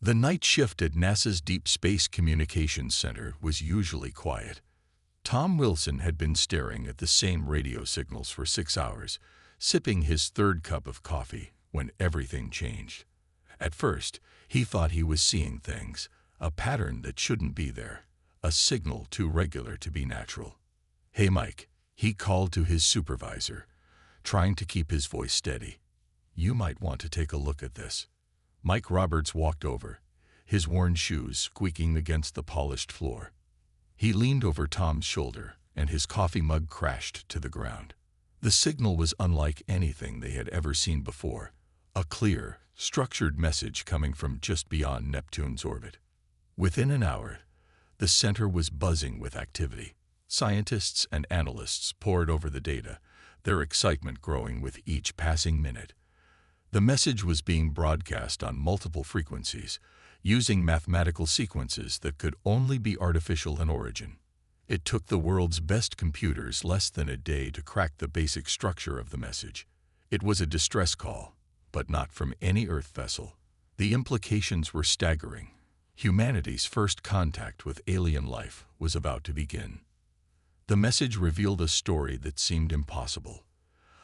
The night shift at NASA's Deep Space Communications Center was usually quiet. Tom Wilson had been staring at the same radio signals for 6 hours, sipping his third cup of coffee, when everything changed. At first, he thought he was seeing things, a pattern that shouldn't be there, a signal too regular to be natural. "Hey, Mike," he called to his supervisor, trying to keep his voice steady. "You might want to take a look at this." Mike Roberts walked over, his worn shoes squeaking against the polished floor. He leaned over Tom's shoulder, and his coffee mug crashed to the ground. The signal was unlike anything they had ever seen before, a clear, structured message coming from just beyond Neptune's orbit. Within an hour, the center was buzzing with activity. Scientists and analysts pored over the data, their excitement growing with each passing minute. The message was being broadcast on multiple frequencies, using mathematical sequences that could only be artificial in origin. It took the world's best computers less than a day to crack the basic structure of the message. It was a distress call, but not from any Earth vessel. The implications were staggering. Humanity's first contact with alien life was about to begin. The message revealed a story that seemed impossible.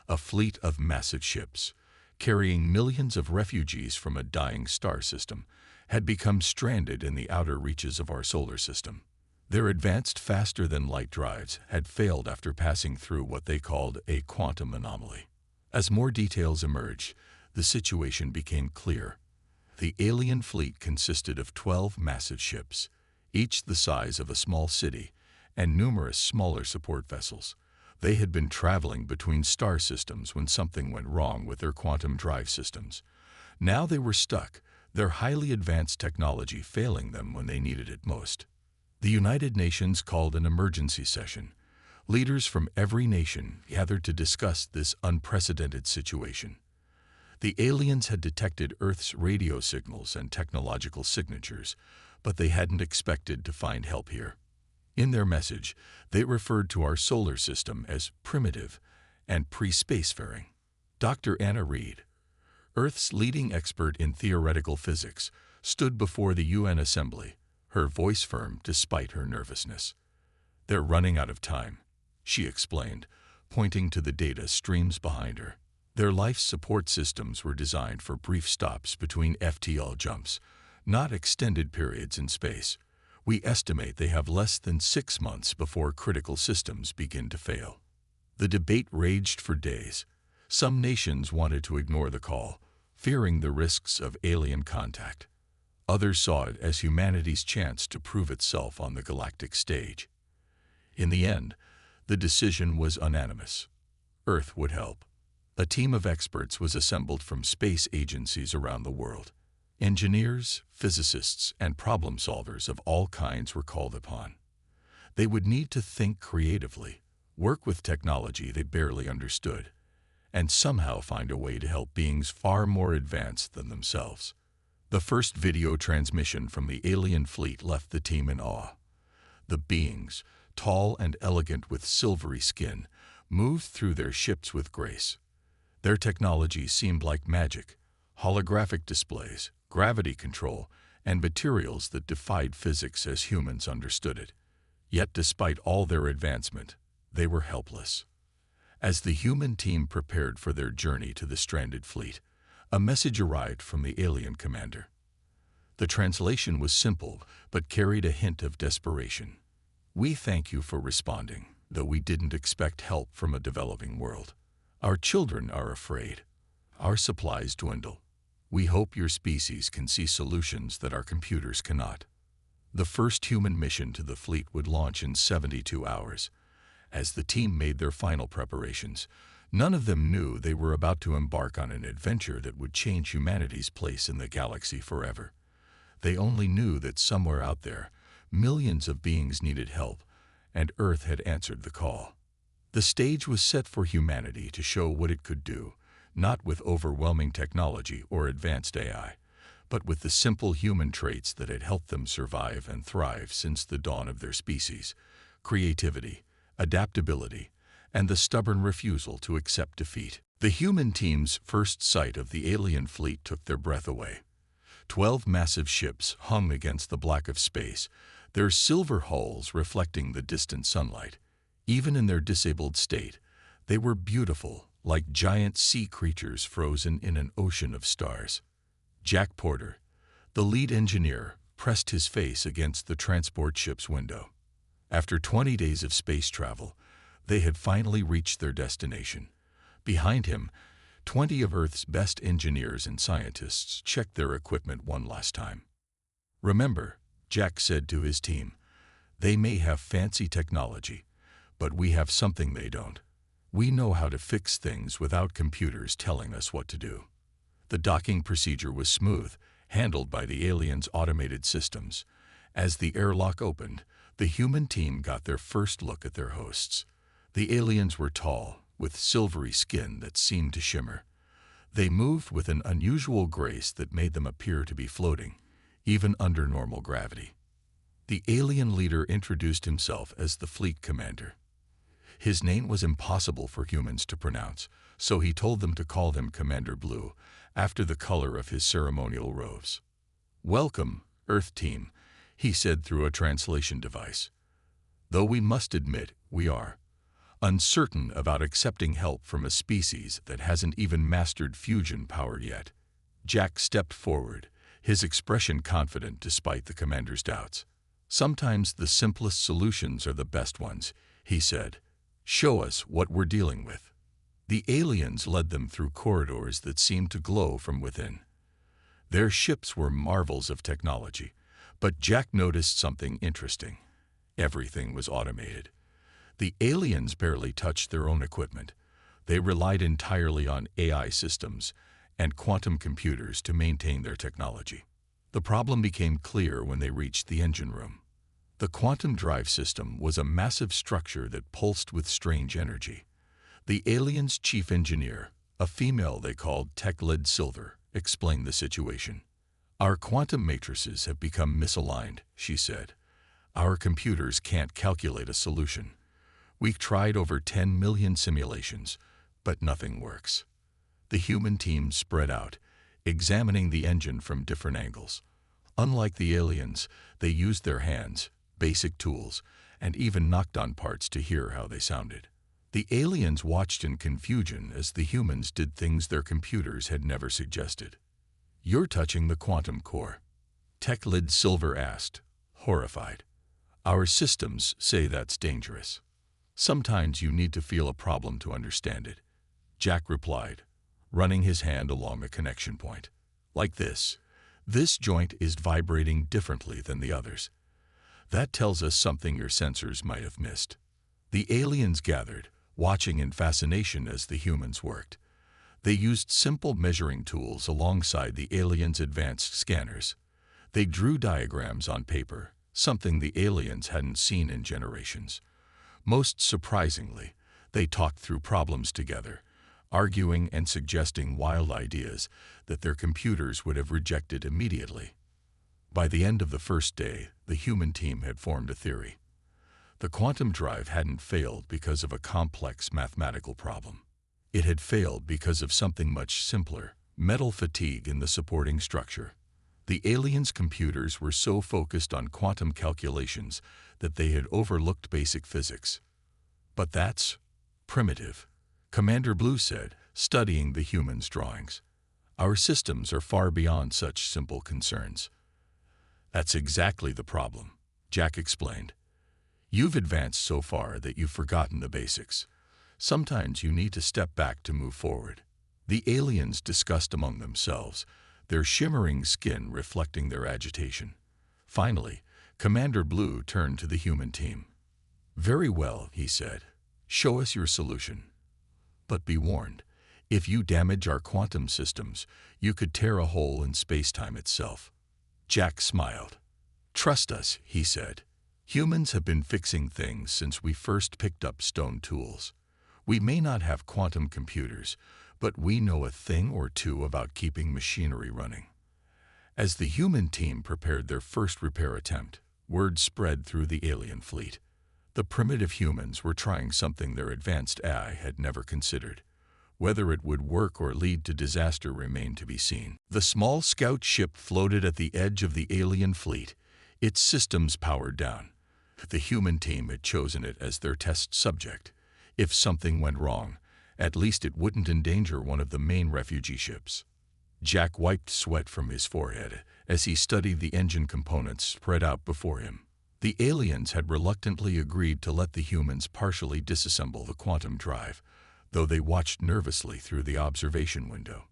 A fleet of massive ships, carrying millions of refugees from a dying star system, had become stranded in the outer reaches of our solar system. Their advanced faster-than-light drives had failed after passing through what they called a quantum anomaly. As more details emerged, the situation became clear. The alien fleet consisted of 12 massive ships, each the size of a small city, and numerous smaller support vessels. They had been traveling between star systems when something went wrong with their quantum drive systems. Now they were stuck, their highly advanced technology failing them when they needed it most. The United Nations called an emergency session. Leaders from every nation gathered to discuss this unprecedented situation. The aliens had detected Earth's radio signals and technological signatures, but they hadn't expected to find help here. In their message, they referred to our solar system as primitive and pre-spacefaring. Dr. Anna Reid, Earth's leading expert in theoretical physics, stood before the UN Assembly, her voice firm despite her nervousness. "They're running out of time," she explained, pointing to the data streams behind her. "Their life support systems were designed for brief stops between FTL jumps, not extended periods in space. We estimate they have less than 6 months before critical systems begin to fail." The debate raged for days. Some nations wanted to ignore the call, fearing the risks of alien contact. Others saw it as humanity's chance to prove itself on the galactic stage. In the end, the decision was unanimous. Earth would help. A team of experts was assembled from space agencies around the world. Engineers, physicists, and problem solvers of all kinds were called upon. They would need to think creatively, work with technology they barely understood, and somehow find a way to help beings far more advanced than themselves. The first video transmission from the alien fleet left the team in awe. The beings, tall and elegant with silvery skin, moved through their ships with grace. Their technology seemed like magic: holographic displays, gravity control, and materials that defied physics as humans understood it. Yet despite all their advancement, they were helpless. As the human team prepared for their journey to the stranded fleet, a message arrived from the alien commander. The translation was simple, but carried a hint of desperation. "We thank you for responding, though we didn't expect help from a developing world. Our children are afraid. Our supplies dwindle. We hope your species can see solutions that our computers cannot." The first human mission to the fleet would launch in 72 hours. As the team made their final preparations, none of them knew they were about to embark on an adventure that would change humanity's place in the galaxy forever. They only knew that somewhere out there, millions of beings needed help, and Earth had answered the call. The stage was set for humanity to show what it could do, not with overwhelming technology or advanced AI, but with the simple human traits that had helped them survive and thrive since the dawn of their species: creativity, adaptability, and the stubborn refusal to accept defeat. The human team's first sight of the alien fleet took their breath away. 12 massive ships hung against the black of space, their silver hulls reflecting the distant sunlight. Even in their disabled state, they were beautiful, like giant sea creatures frozen in an ocean of stars. Jack Porter, the lead engineer, pressed his face against the transport ship's window. After 20 days of space travel, they had finally reached their destination. Behind him, 20 of Earth's best engineers and scientists checked their equipment one last time. "Remember," Jack said to his team, "they may have fancy technology, but we have something they don't. We know how to fix things without computers telling us what to do." The docking procedure was smooth, handled by the aliens' automated systems. As the airlock opened, the human team got their first look at their hosts. The aliens were tall, with silvery skin that seemed to shimmer. They moved with an unusual grace that made them appear to be floating, even under normal gravity. The alien leader introduced himself as the fleet commander. His name was impossible for humans to pronounce, so he told them to call him Commander Blue, after the color of his ceremonial robes. "Welcome, Earth team," he said through a translation device. "Though we must admit we are uncertain about accepting help from a species that hasn't even mastered fusion power yet." Jack stepped forward, his expression confident despite the commander's doubts. "Sometimes the simplest solutions are the best ones," he said. "Show us what we're dealing with." The aliens led them through corridors that seemed to glow from within. Their ships were marvels of technology, but Jack noticed something interesting. Everything was automated. The aliens barely touched their own equipment. They relied entirely on AI systems and quantum computers to maintain their technology. The problem became clear when they reached the engine room. The quantum drive system was a massive structure that pulsed with strange energy. The aliens' chief engineer, a female they called Tech-Led Silver, explained the situation. "Our quantum matrices have become misaligned," she said. "Our computers can't calculate a solution. We've tried over 10 million simulations, but nothing works." The human team spread out, examining the engine from different angles. Unlike the aliens, they used their hands, basic tools, and even knocked on parts to hear how they sounded. The aliens watched in confusion as the humans did things their computers had never suggested. "You're touching the quantum core," Tech-Led Silver asked, horrified. "Our systems say that's dangerous." "Sometimes you need to feel a problem to understand it," Jack replied, running his hand along a connection point. "Like this. This joint is vibrating differently than the others. That tells us something your sensors might have missed." The aliens gathered, watching in fascination as the humans worked. They used simple measuring tools alongside the aliens' advanced scanners. They drew diagrams on paper, something the aliens hadn't seen in generations. Most surprisingly, they talked through problems together, arguing and suggesting wild ideas that their computers would have rejected immediately. By the end of the first day, the human team had formed a theory. The quantum drive hadn't failed because of a complex mathematical problem. It had failed because of something much simpler: metal fatigue in the supporting structure. The aliens' computers were so focused on quantum calculations that they had overlooked basic physics. "But that's primitive," Commander Blue said, studying the humans' drawings. "Our systems are far beyond such simple concerns." "That's exactly the problem," Jack explained. "You've advanced so far that you've forgotten the basics. Sometimes you need to step back to move forward." The aliens discussed among themselves, their shimmering skin reflecting their agitation. Finally, Commander Blue turned to the human team. "Very well," he said. "Show us your solution. But be warned, if you damage our quantum systems, you could tear a hole in space-time itself." Jack smiled. "Trust us," he said. "Humans have been fixing things since we first picked up stone tools. We may not have quantum computers, but we know a thing or two about keeping machinery running." As the human team prepared their first repair attempt, word spread through the alien fleet. The primitive humans were trying something their advanced AI had never considered: Whether it would work or lead to disaster remained to be seen. The small scout ship floated at the edge of the alien fleet, its systems powered down. The human team had chosen it as their test subject. If something went wrong, at least it wouldn't endanger one of the main refugee ships. Jack wiped sweat from his forehead as he studied the engine components spread out before him. The aliens had reluctantly agreed to let the humans partially disassemble the quantum drive, though they watched nervously through the observation window.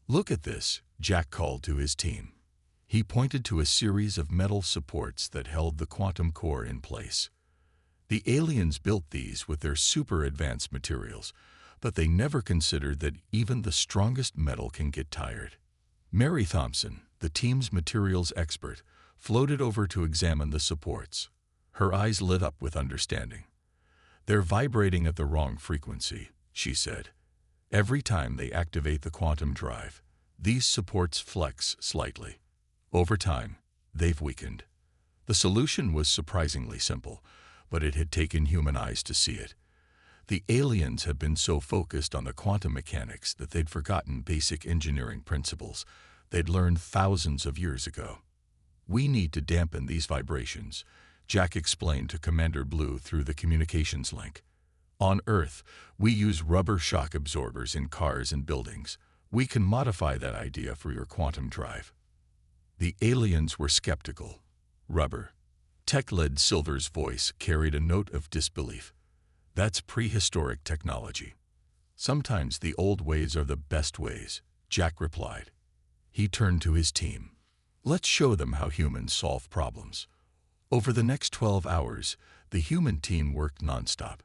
"Look at this," Jack called to his team. He pointed to a series of metal supports that held the quantum core in place. The aliens built these with their super advanced materials, but they never considered that even the strongest metal can get tired. Mary Thompson, the team's materials expert, floated over to examine the supports. Her eyes lit up with understanding. "They're vibrating at the wrong frequency," she said. "Every time they activate the quantum drive, these supports flex slightly. Over time, they've weakened." The solution was surprisingly simple, but it had taken human eyes to see it. The aliens had been so focused on the quantum mechanics that they'd forgotten basic engineering principles they'd learned thousands of years ago. "We need to dampen these vibrations," Jack explained to Commander Blue through the communications link. "On Earth, we use rubber shock absorbers in cars and buildings. We can modify that idea for your quantum drive." The aliens were skeptical. "Rubber?" Tech-led Silver's voice carried a note of disbelief. "That's prehistoric technology." "Sometimes the old ways are the best ways," Jack replied. He turned to his team. "Let's show them how humans solve problems." Over the next 12 hours, the human team worked nonstop.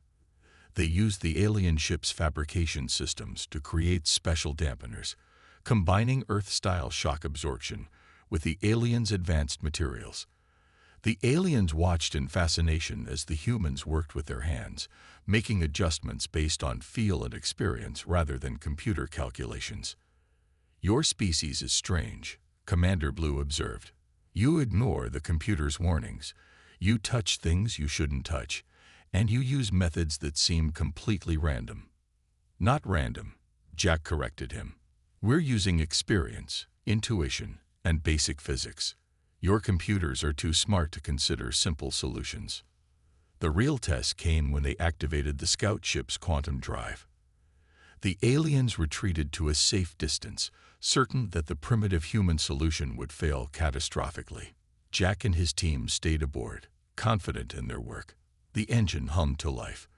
They used the alien ship's fabrication systems to create special dampeners, combining Earth-style shock absorption with the aliens' advanced materials. The aliens watched in fascination as the humans worked with their hands, making adjustments based on feel and experience rather than computer calculations. "Your species is strange," Commander Blue observed. "You ignore the computer's warnings. You touch things you shouldn't touch, and you use methods that seem completely random." "Not random," Jack corrected him. "We're using experience, intuition, and basic physics. Your computers are too smart to consider simple solutions." The real test came when they activated the scout ship's quantum drive. The aliens retreated to a safe distance, certain that the primitive human solution would fail catastrophically. Jack and his team stayed aboard, confident in their work. The engine hummed to life.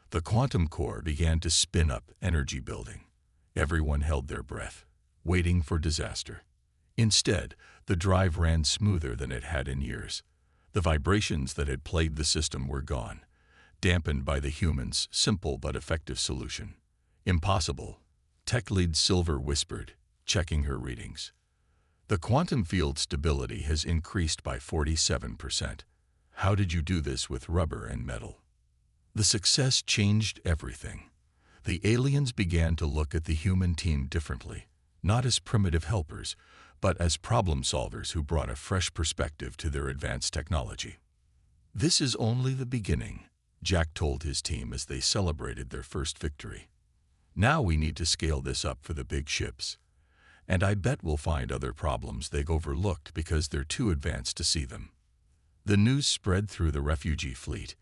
The quantum core began to spin up, energy building. Everyone held their breath, waiting for disaster. Instead, the drive ran smoother than it had in years. The vibrations that had plagued the system were gone, dampened by the humans' simple but effective solution. "Impossible," Tech Lead Silver whispered, checking her readings. "The quantum field stability has increased by 47%. How did you do this with rubber and metal?" The success changed everything. The aliens began to look at the human team differently, not as primitive helpers, but as problem solvers who brought a fresh perspective to their advanced technology. "This is only the beginning," Jack told his team as they celebrated their first victory. "Now we need to scale this up for the big ships. And I bet we'll find other problems they've overlooked because they're too advanced to see them." The news spread through the refugee fleet.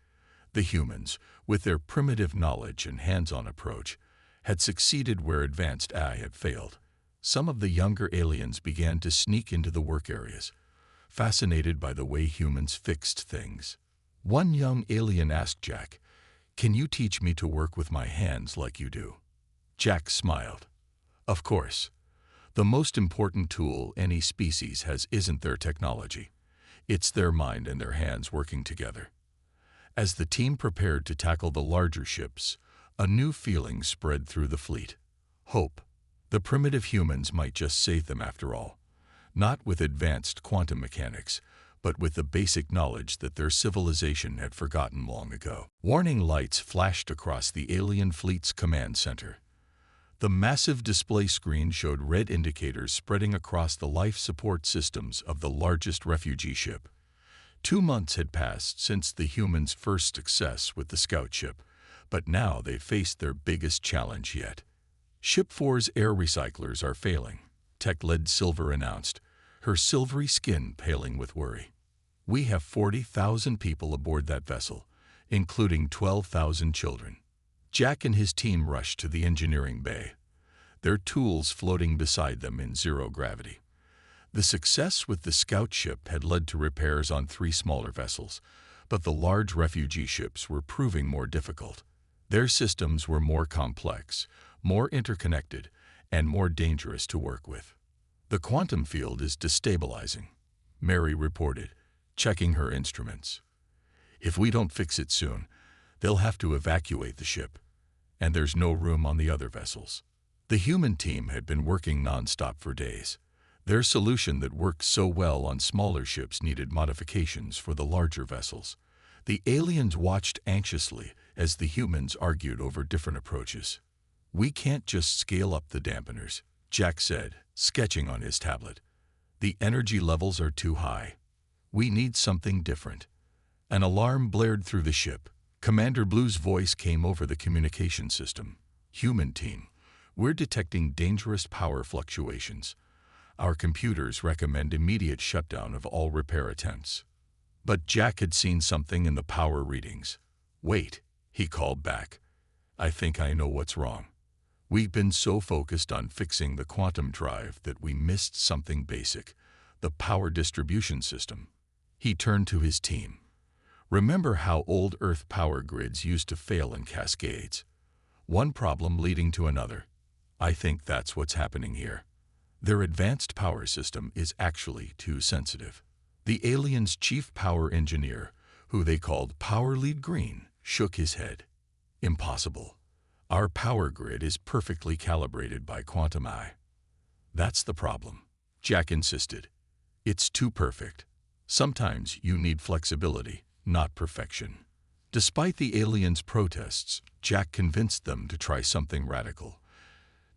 The humans, with their primitive knowledge and hands-on approach, had succeeded where advanced AI had failed. Some of the younger aliens began to sneak into the work areas, fascinated by the way humans fixed things. One young alien asked Jack, "Can you teach me to work with my hands like you do?" Jack smiled. "Of course. The most important tool any species has isn't their technology. It's their mind and their hands working together." As the team prepared to tackle the larger ships, a new feeling spread through the fleet. Hope. The primitive humans might just save them after all, not with advanced quantum mechanics, but with the basic knowledge that their civilization had forgotten long ago. Warning lights flashed across the alien fleet's command center. The massive display screen showed red indicators spreading across the life support systems of the largest refugee ship. 2 months had passed since the humans' first success with the scout ship, but now they faced their biggest challenge yet. Ship 4's air recyclers are failing, Tech Lead Silver announced, her silvery skin paling with worry. We have 40,000 people aboard that vessel, including 12,000 children. Jack and his team rushed to the engineering bay, their tools floating beside them in zero gravity. The success with the scout ship had led to repairs on 3 smaller vessels, but the large refugee ships were proving more difficult. Their systems were more complex, more interconnected, and more dangerous to work with. The quantum field is destabilizing, Mary reported, checking her instruments. If we don't fix it soon, they'll have to evacuate the ship, and there's no room on the other vessels. The human team had been working nonstop for days. Their solution that worked so well on smaller ships needed modifications for the larger vessels. The aliens watched anxiously as the humans argued over different approaches. We can't just scale up the dampeners, Jack said, sketching on his tablet. The energy levels are too high. We need something different. An alarm blared through the ship. Commander Blue's voice came over the communication system. Human team, we're detecting dangerous power fluctuations. Our computers recommend immediate shutdown of all repair attempts. But Jack had seen something in the power readings. Wait, he called back. I think I know what's wrong. We've been so focused on fixing the quantum drive that we missed something basic, the power distribution system. He turned to his team. Remember how old Earth power grids used to fail in cascades? One problem leading to another. I think that's what's happening here. Their advanced power system is actually too sensitive. The aliens' chief power engineer, who they called Power Lead Green, shook his head. Impossible. Our power grid is perfectly calibrated by quantum eye. That's the problem, Jack insisted. It's too perfect. Sometimes you need flexibility, not perfection. Despite the aliens' protests, Jack convinced them to try something radical,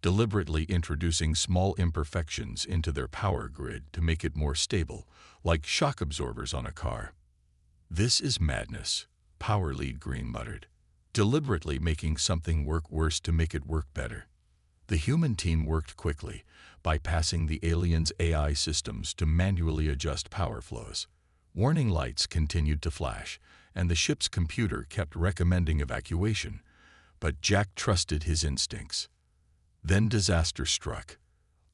deliberately introducing small imperfections into their power grid to make it more stable, like shock absorbers on a car. This is madness, Power Lead Green muttered, deliberately making something work worse to make it work better. The human team worked quickly, bypassing the aliens' AI systems to manually adjust power flows. Warning lights continued to flash, and the ship's computer kept recommending evacuation, but Jack trusted his instincts. Then disaster struck.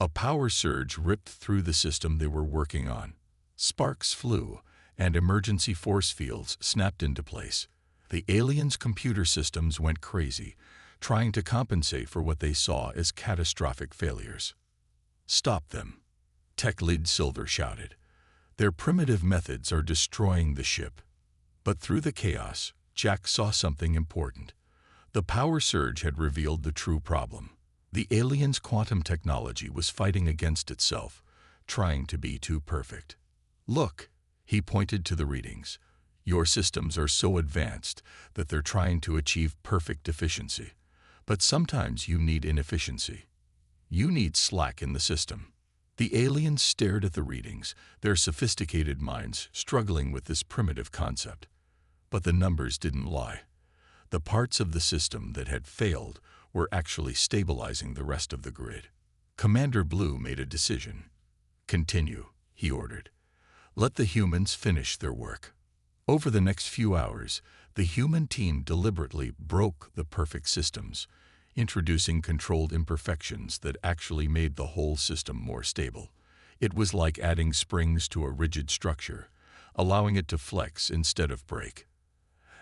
A power surge ripped through the system they were working on. Sparks flew, and emergency force fields snapped into place. The aliens' computer systems went crazy, trying to compensate for what they saw as catastrophic failures. Stop them, Tech Lead Silver shouted. Their primitive methods are destroying the ship. But through the chaos, Jack saw something important. The power surge had revealed the true problem. The aliens' quantum technology was fighting against itself, trying to be too perfect. Look, he pointed to the readings. Your systems are so advanced that they're trying to achieve perfect efficiency. But sometimes you need inefficiency. You need slack in the system. The aliens stared at the readings, their sophisticated minds struggling with this primitive concept. But the numbers didn't lie. The parts of the system that had failed were actually stabilizing the rest of the grid. Commander Blue made a decision. Continue, he ordered. Let the humans finish their work. Over the next few hours, the human team deliberately broke the perfect systems, introducing controlled imperfections that actually made the whole system more stable. It was like adding springs to a rigid structure, allowing it to flex instead of break.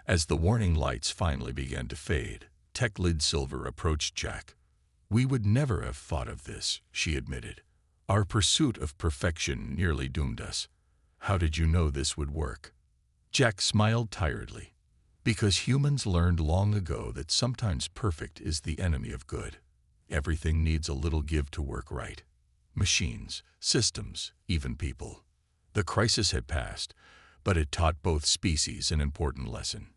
As the warning lights finally began to fade, Tech Lead Silver approached Jack. We would never have thought of this, she admitted. Our pursuit of perfection nearly doomed us. How did you know this would work? Jack smiled tiredly. Because humans learned long ago that sometimes perfect is the enemy of good. Everything needs a little give to work right. Machines, systems, even people. The crisis had passed, but it taught both species an important lesson.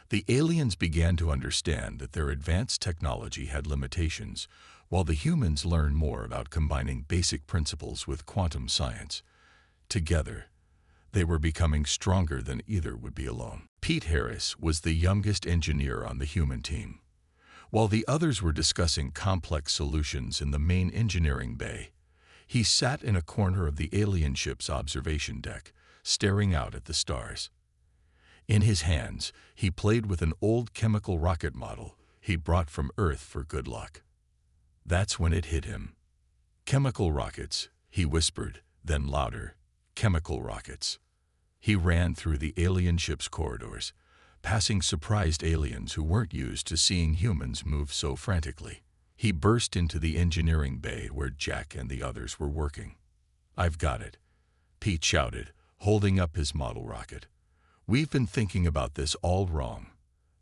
The aliens began to understand that their advanced technology had limitations, while the humans learned more about combining basic principles with quantum science. Together, they were becoming stronger than either would be alone. Pete Harris was the youngest engineer on the human team. While the others were discussing complex solutions in the main engineering bay, he sat in a corner of the alien ship's observation deck, staring out at the stars. In his hands, he played with an old chemical rocket model he'd brought from Earth for good luck. That's when it hit him. "Chemical rockets," he whispered, then louder, "chemical rockets." He ran through the alien ship's corridors, passing surprised aliens who weren't used to seeing humans move so frantically. He burst into the engineering bay where Jack and the others were working. "I've got it," Pete shouted, holding up his model rocket. "We've been thinking about this all wrong."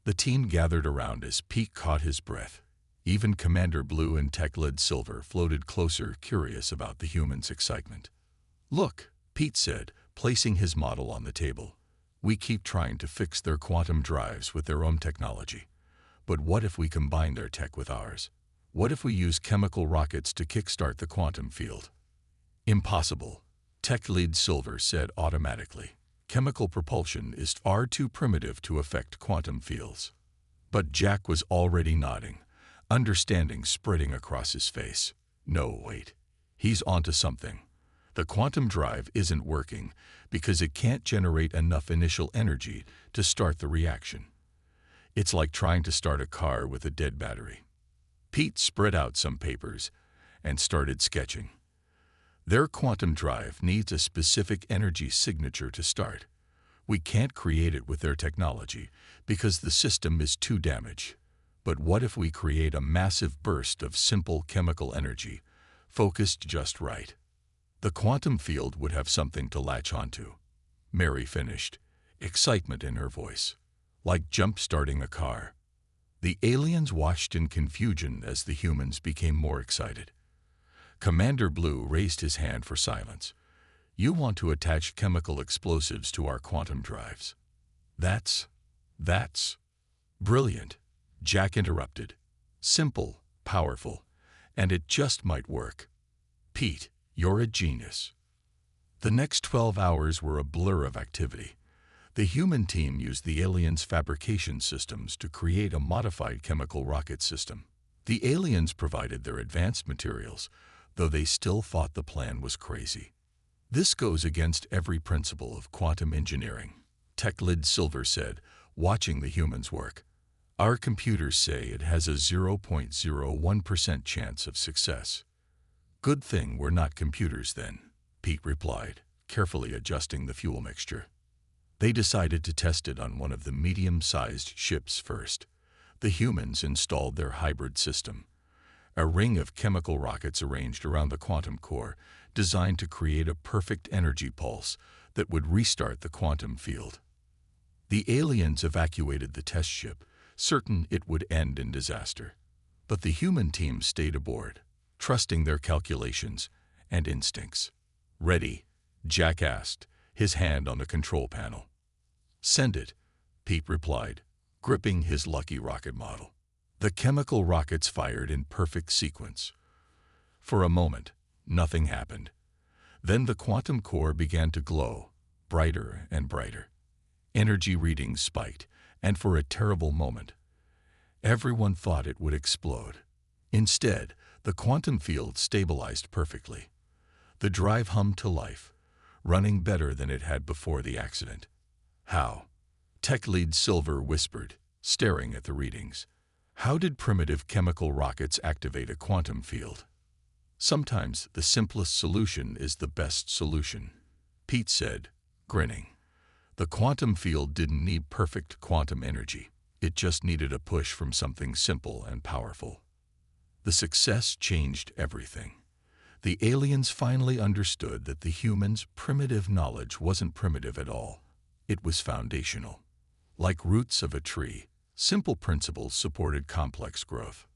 The team gathered around as Pete caught his breath. Even Commander Blue and Tech Lead Silver floated closer, curious about the humans' excitement. "Look," Pete said, placing his model on the table. "We keep trying to fix their quantum drives with their own technology. But what if we combine their tech with ours? What if we use chemical rockets to kickstart the quantum field?" "Impossible," Tech Lead Silver said automatically. "Chemical propulsion is far too primitive to affect quantum fields." But Jack was already nodding, understanding spreading across his face. "No, wait. He's onto something. The quantum drive isn't working because it can't generate enough initial energy to start the reaction. It's like trying to start a car with a dead battery." Pete spread out some papers and started sketching. "Their quantum drive needs a specific energy signature to start. We can't create it with their technology because the system is too damaged. But what if we create a massive burst of simple chemical energy, focused just right? The quantum field would have something to latch onto." Mary finished, excitement in her voice, like jump-starting a car. The aliens watched in confusion as the humans became more excited. Commander Blue raised his hand for silence. "You want to attach chemical explosives to our quantum drives." That's brilliant," Jack interrupted. "Simple, powerful, and it just might work." "Pete, you're a genius." The next 12 hours were a blur of activity. The human team used the aliens' fabrication systems to create a modified chemical rocket system. The aliens provided their advanced materials, though they still thought the plan was crazy. "This goes against every principle of quantum engineering," Tech Lid Silver said, watching the humans work. "Our computers say it has a 0.01% chance of success." "Good thing we're not computers then," Pete replied, carefully adjusting the fuel mixture. They decided to test it on one of the medium-sized ships first. The humans installed their hybrid system, a ring of chemical rockets arranged around the quantum core, designed to create a perfect energy pulse that would restart the quantum field. The aliens evacuated the test ship, certain it would end in disaster. But the human team stayed aboard, trusting their calculations and instincts. "Ready?" Jack asked, his hand on the control panel. "Send it," Pete replied, gripping his lucky rocket model. The chemical rockets fired in perfect sequence. For a moment, nothing happened. Then the quantum core began to glow, brighter and brighter. Energy readings spiked, and for a terrible moment, everyone thought it would explode. Instead, the quantum field stabilized perfectly. The drive hummed to life, running better than it had before the accident. "How?" Tech Lead Silver whispered, staring at the readings. "How did primitive chemical rockets activate a quantum field?" "Sometimes the simplest solution is the best solution," Pete said, grinning. The quantum field didn't need perfect quantum energy. It just needed a push from something simple and powerful. The success changed everything. The aliens finally understood that the humans' primitive knowledge wasn't primitive at all. It was foundational. Like roots of a tree, simple principles supported complex growth.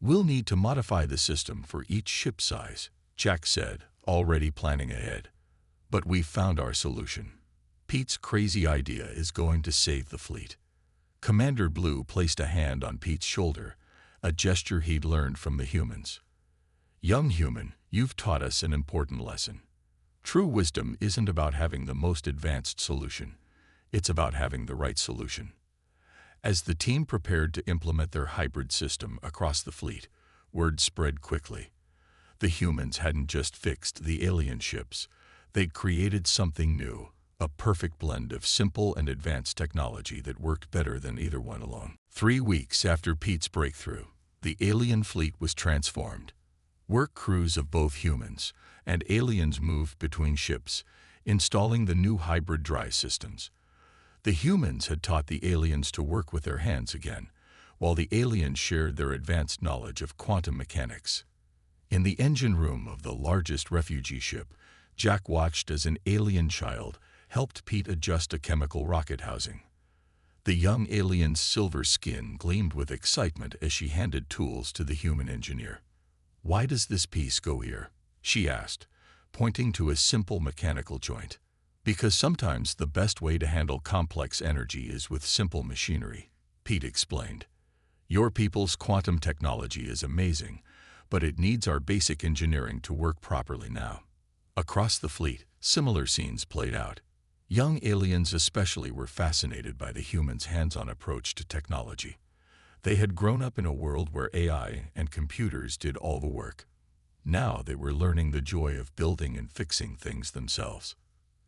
"We'll need to modify the system for each ship size," Jack said, already planning ahead. "But we've found our solution. Pete's crazy idea is going to save the fleet." Commander Blue placed a hand on Pete's shoulder, a gesture he'd learned from the humans. "Young human, you've taught us an important lesson. True wisdom isn't about having the most advanced solution. It's about having the right solution." As the team prepared to implement their hybrid system across the fleet, word spread quickly. The humans hadn't just fixed the alien ships. They'd created something new, a perfect blend of simple and advanced technology that worked better than either one alone. 3 weeks after Pete's breakthrough, the alien fleet was transformed. Work crews of both humans and aliens moved between ships, installing the new hybrid drive systems. The humans had taught the aliens to work with their hands again, while the aliens shared their advanced knowledge of quantum mechanics. In the engine room of the largest refugee ship, Jack watched as an alien child helped Pete adjust a chemical rocket housing. The young alien's silver skin gleamed with excitement as she handed tools to the human engineer. "Why does this piece go here?" she asked, pointing to a simple mechanical joint. "Because sometimes the best way to handle complex energy is with simple machinery," Pete explained. "Your people's quantum technology is amazing, but it needs our basic engineering to work properly now." Across the fleet, similar scenes played out. Young aliens especially were fascinated by the humans' hands-on approach to technology. They had grown up in a world where AI and computers did all the work. Now they were learning the joy of building and fixing things themselves.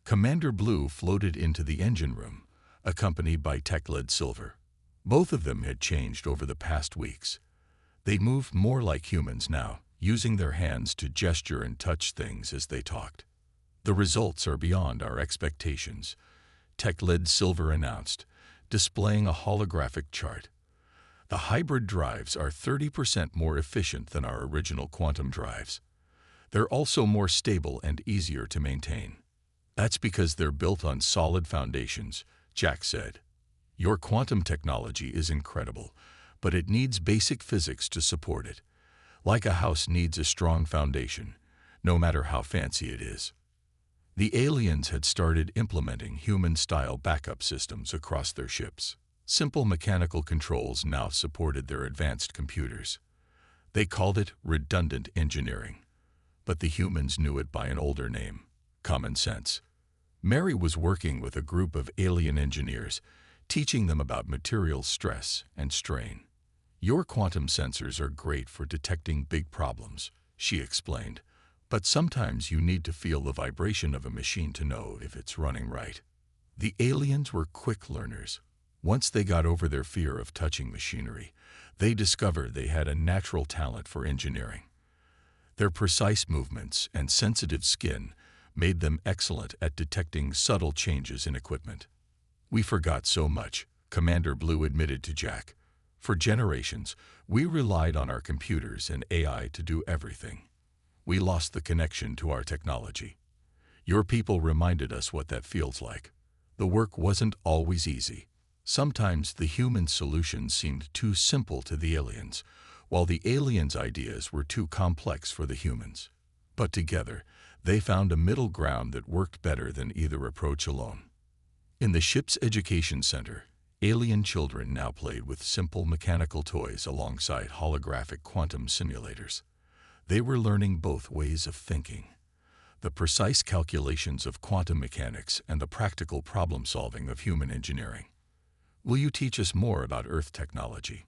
Commander Blue floated into the engine room, accompanied by Tech Lead Silver. Both of them had changed over the past weeks. They moved more like humans now, using their hands to gesture and touch things as they talked. "The results are beyond our expectations," Tech Lead Silver announced, displaying a holographic chart. "The hybrid drives are 30% more efficient than our original quantum drives. They're also more stable and easier to maintain." "That's because they're built on solid foundations," Jack said. "Your quantum technology is incredible, but it needs basic physics to support it. Like a house needs a strong foundation, no matter how fancy it is." The aliens had started implementing human-style backup systems across their ships. Simple mechanical controls now supported their advanced computers. They called it redundant engineering, but the humans knew it by an older name, common sense. Mary was working with a group of alien engineers, teaching them about material stress and strain. "Your quantum sensors are great for detecting big problems," she explained, "but sometimes you need to feel the vibration of a machine to know if it's running right." The aliens were quick learners. Once they got over their fear of touching machinery, they discovered they had a natural talent for engineering. Their precise movements and sensitive skin made them excellent at detecting subtle changes in equipment. "We forgot so much," Commander Blue admitted to Jack. "For generations, we relied on our computers and AI to do everything. We lost the connection to our technology. Your people reminded us what that feels like. The work wasn't always easy. Sometimes the human solutions seemed too simple to the aliens, while the aliens' ideas were too complex for the humans. But together, they found a middle ground that worked better than either approach alone." In the ship's education center, alien children now played with simple mechanical toys alongside holographic quantum simulators. They were learning both ways of thinking, the precise calculations of quantum mechanics and the practical problem-solving of human engineering. "Will you teach us more about Earth technology?"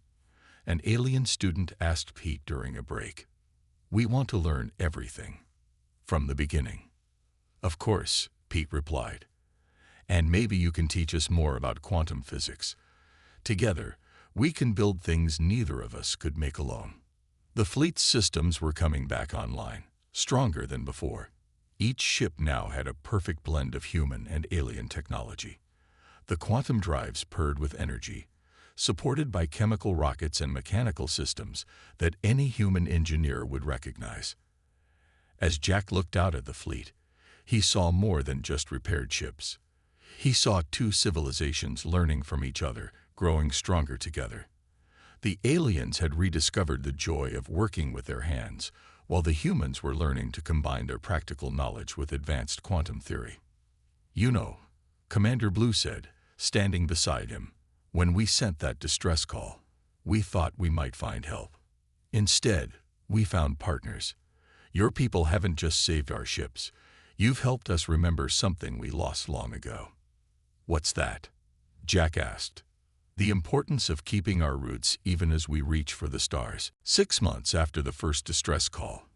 an alien student asked Pete during a break. "We want to learn everything, from the beginning." "Of course," Pete replied. "And maybe you can teach us more about quantum physics. Together, we can build things neither of us could make alone." The fleet's systems were coming back online, stronger than before. Each ship now had a perfect blend of human and alien technology. The quantum drives purred with energy, supported by chemical rockets and mechanical systems that any human engineer would recognize. As Jack looked out at the fleet, he saw more than just repaired ships. He saw two civilizations learning from each other, growing stronger together. The aliens had rediscovered the joy of working with their hands, while the humans were learning to combine their practical knowledge with advanced quantum theory. "You know," Commander Blue said, standing beside him, "when we sent that distress call, we thought we might find help. Instead, we found partners. Your people haven't just saved our ships. You've helped us remember something we lost long ago." "What's that?" Jack asked. The importance of keeping our roots even as we reach for the stars. 6 months after the first distress call,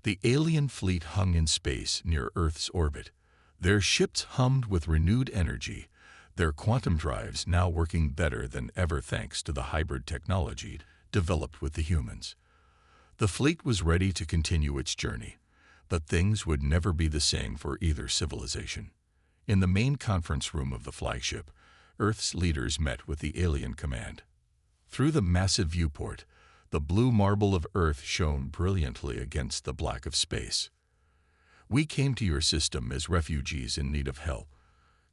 the alien fleet hung in space near Earth's orbit. Their ships hummed with renewed energy, their quantum drives now working better than ever thanks to the hybrid technology developed with the humans. The fleet was ready to continue its journey, but things would never be the same for either civilization. In the main conference room of the flagship, Earth's leaders met with the alien command. Through the massive viewport, the blue marble of Earth shone brilliantly against the black of space. "We came to your system as refugees in need of help,"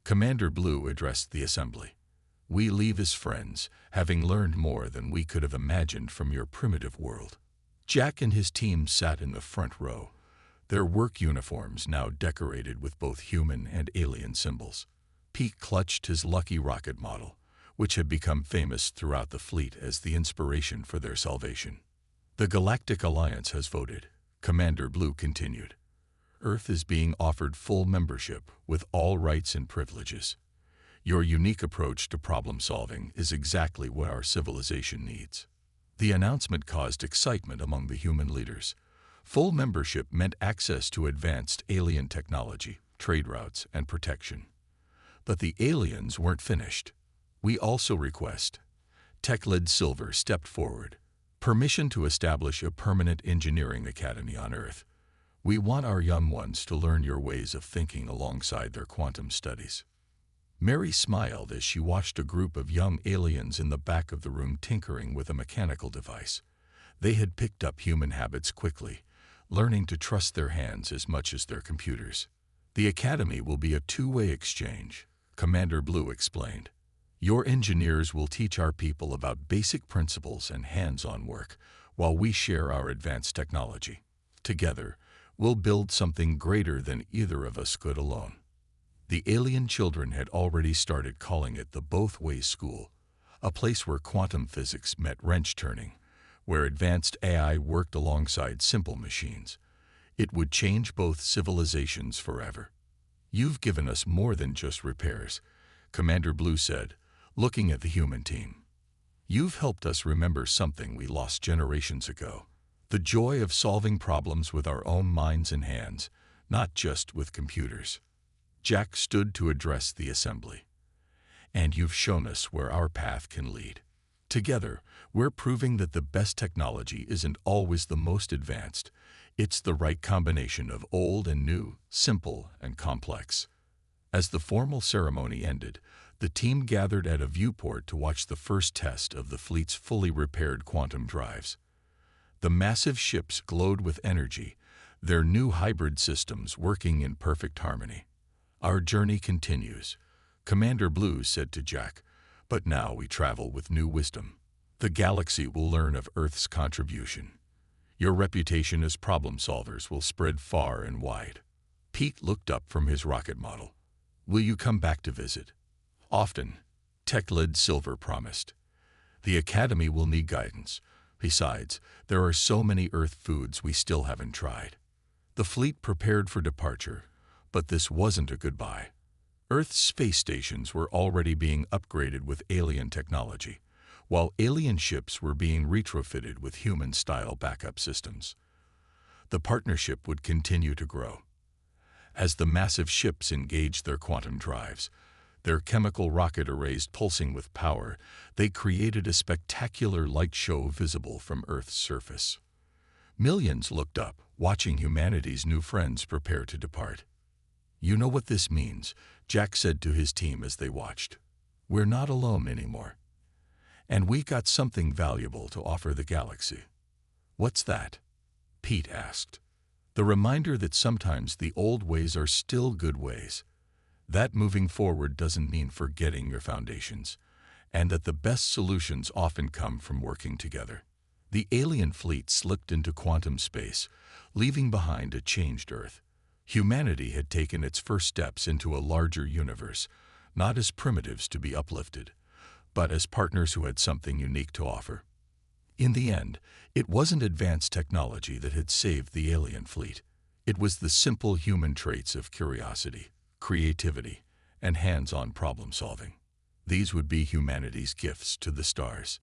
Commander Blue addressed the assembly. "We leave as friends, having learned more than we could have imagined from your primitive world." Jack and his team sat in the front row, their work uniforms now decorated with both human and alien symbols. Pete clutched his lucky rocket model, which had become famous throughout the fleet as the inspiration for their salvation. "The Galactic Alliance has voted," Commander Blue continued. "Earth is being offered full membership with all rights and privileges. Your unique approach to problem solving is exactly what our civilization needs." The announcement caused excitement among the human leaders. Full membership meant access to advanced alien technology, trade routes, and protection. But the aliens weren't finished. "We also request," Tech-Led Silver stepped forward, "permission to establish a permanent engineering academy on Earth. We want our young ones to learn your ways of thinking alongside their quantum studies." Mary smiled as she watched a group of young aliens in the back of the room tinkering with a mechanical device. They had picked up human habits quickly, learning to trust their hands as much as their computers. "The academy will be a two-way exchange," Commander Blue explained. "Your engineers will teach our people about basic principles and hands-on work, while we share our advanced technology. Together, we'll build something greater than either of us could alone." The alien children had already started calling it the Both-Way School, a place where quantum physics met wrench-turning, where advanced AI worked alongside simple machines. It would change both civilizations forever. "You've given us more than just repairs," Commander Blue said, looking at the human team. "You've helped us remember something we lost generations ago: the joy of solving problems with our own minds and hands, not just with computers." Jack stood to address the assembly. "And you've shown us where our path can lead. Together, we're proving that the best technology isn't always the most advanced. It's the right combination of old and new, simple and complex." As the formal ceremony ended, the team gathered at a viewport to watch the first test of the fleet's fully repaired quantum drives. The massive ships glowed with energy, their new hybrid systems working in perfect harmony. "Our journey continues," Commander Blue said to Jack, "but now we travel with new wisdom. The galaxy will learn of Earth's contribution. Your reputation as problem solvers will spread far and wide." Pete looked up from his rocket model. "Will you come back to visit?" "Often," Tech-Led Silver promised. "The Academy will need guidance. Besides, there are so many Earth foods we still haven't tried." The fleet prepared for departure, but this wasn't a goodbye. Earth's space stations were already being upgraded with alien technology, while alien ships were being retrofitted with human-style backup systems. The partnership would continue to grow. As the massive ships engaged their quantum drives, their chemical rocket arrays pulsing with power, they created a spectacular light show visible from Earth's surface. Millions looked up, watching humanity's new friends prepare to depart. "You know what this means," Jack said to his team as they watched. "We're not alone anymore. And we got something valuable to offer the galaxy." "What's that?" Pete asked. "The reminder that sometimes the old ways are still good ways. That moving forward doesn't mean forgetting your foundations, and that the best solutions often come from working together." The alien fleet slipped into quantum space, leaving behind a changed Earth. Humanity had taken its first steps into a larger universe, not as primitives to be uplifted, but as partners who had something unique to offer. In the end, it wasn't advanced technology that had saved the alien fleet. It was the simple human traits of curiosity, creativity, and hands-on problem solving. These would be humanity's gifts to the stars.